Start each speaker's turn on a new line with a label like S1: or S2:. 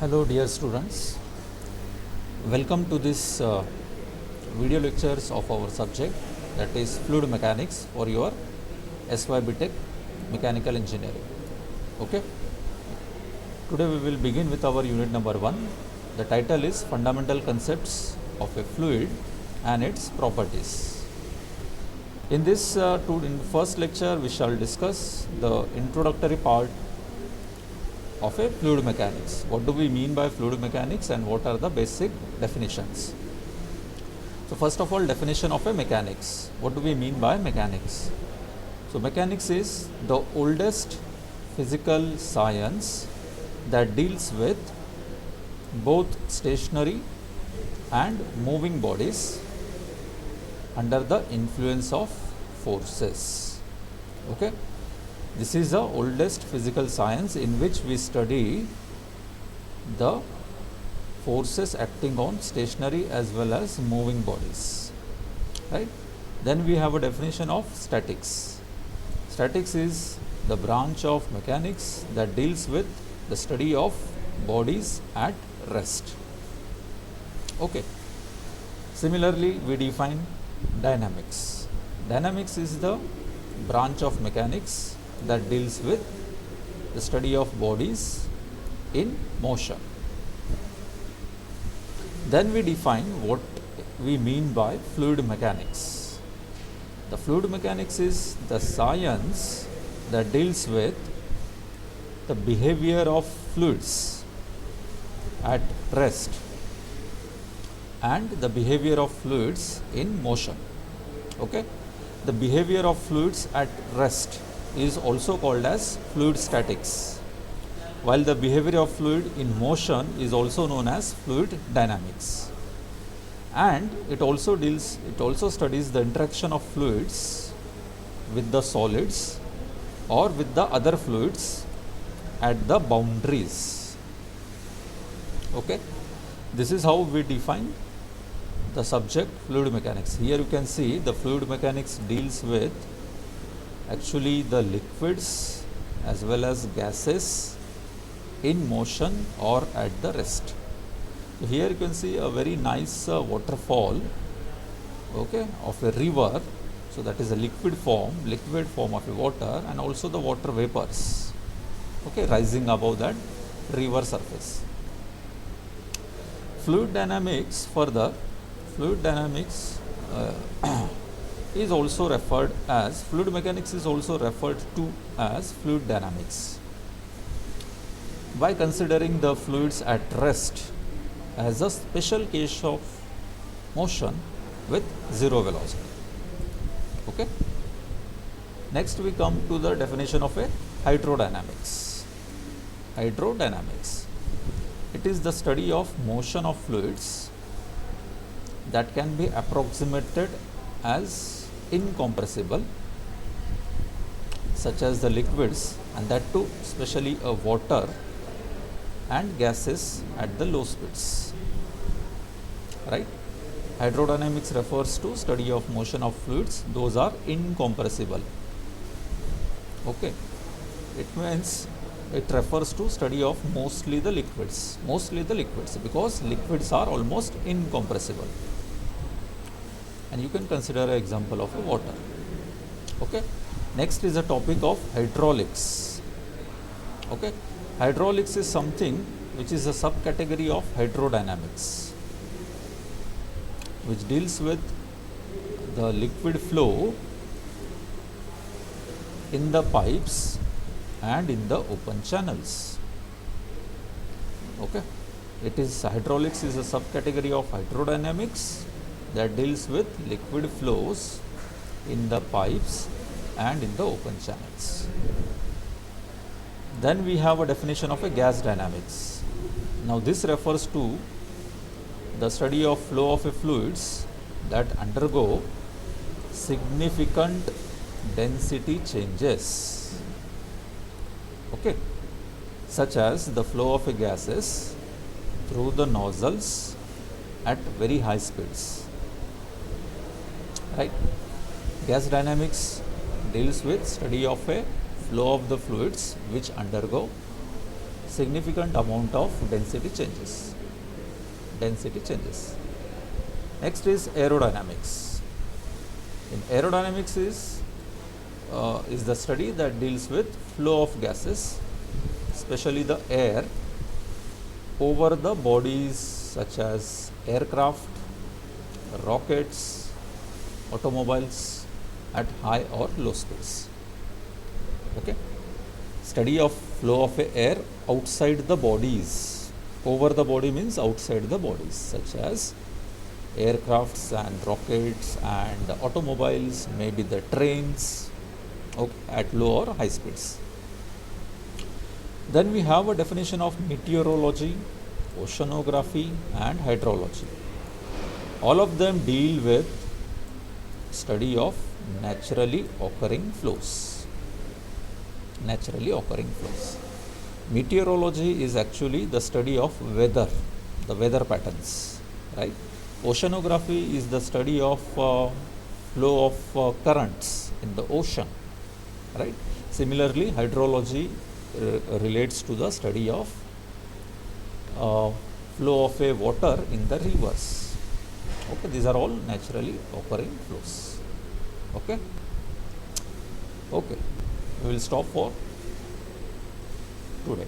S1: Hello dear students, welcome to this video lectures of our subject, that is fluid mechanics for your SYB Tech mechanical engineering. Okay, today we will begin with our unit number 1. The title is Fundamental Concepts of a Fluid and its Properties. In this in first lecture we shall discuss the introductory part of a fluid mechanics. What do we mean by fluid mechanics and what are the basic definitions? So first of all, definition of a mechanics. What do we mean by mechanics? So mechanics is the oldest physical science that deals with both stationary and moving bodies under the influence of forces. Okay, this is the oldest physical science in which we study the forces acting on stationary as well as moving bodies, right? Then we have a definition of statics. Statics is the branch of mechanics that deals with the study of bodies at rest. Okay, similarly we define dynamics. Dynamics is the branch of mechanics that deals with the study of bodies in motion. Then we define what we mean by fluid mechanics. The fluid mechanics is the science that deals with the behavior of fluids at rest and the behavior of fluids in motion. Okay, the behavior of fluids at rest is also called as fluid statics, while the behavior of fluid in motion is also known as fluid dynamics. And it also studies the interaction of fluids with the solids or with the other fluids at the boundaries. Okay, this is how we define the subject fluid mechanics. Here you can see the fluid mechanics deals with actually the liquids as well as gases in motion or at the rest. So here you can see a very nice waterfall, okay, of a river. So that is a liquid form of a water, and also the water vapors, okay, rising above that river surface. Fluid dynamics is also referred as, fluid mechanics is also referred to as fluid dynamics by considering the fluids at rest as a special case of motion with zero velocity. Okay, next we come to the definition of a hydrodynamics. Hydrodynamics, it is the study of motion of fluids that can be approximated as incompressible, such as the liquids, and that too especially water and gases at the low speeds, right? Hydrodynamics refers to study of motion of fluids, those are incompressible. Okay, it means it refers to study of mostly the liquids, because liquids are almost incompressible. And you can consider an example of a water. Okay, next is the topic of hydraulics. Okay, hydraulics is something which is a subcategory of hydrodynamics, which deals with the liquid flow in the pipes and in the open channels. Okay, hydraulics is a subcategory of hydrodynamics that deals with liquid flows in the pipes and in the open channels. Then we have a definition of a gas dynamics. Now this refers to the study of flow of fluids that undergo significant density changes, okay, such as the flow of gases through the nozzles at very high speeds, right? Gas dynamics deals with study of a flow of the fluids which undergo significant amount of density changes. Density changes. Next is aerodynamics. In aerodynamics is the study that deals with flow of gases, especially the air, over the bodies such as aircraft, rockets, automobiles at high or low speeds. Okay. Study of flow of air outside the bodies. Over the body means outside the bodies, such as aircrafts and rockets and automobiles, maybe the trains, okay, at low or high speeds. Then we have a definition of meteorology, oceanography and hydrology. All of them deal with study of naturally occurring flows. Naturally occurring flows. Meteorology is actually the study of weather, the weather patterns, right? Oceanography is the study of flow of currents in the ocean, right? Similarly, hydrology relates to the study of flow of a water in the rivers. Okay, these are all naturally occurring flows. Okay, okay, we will stop for today.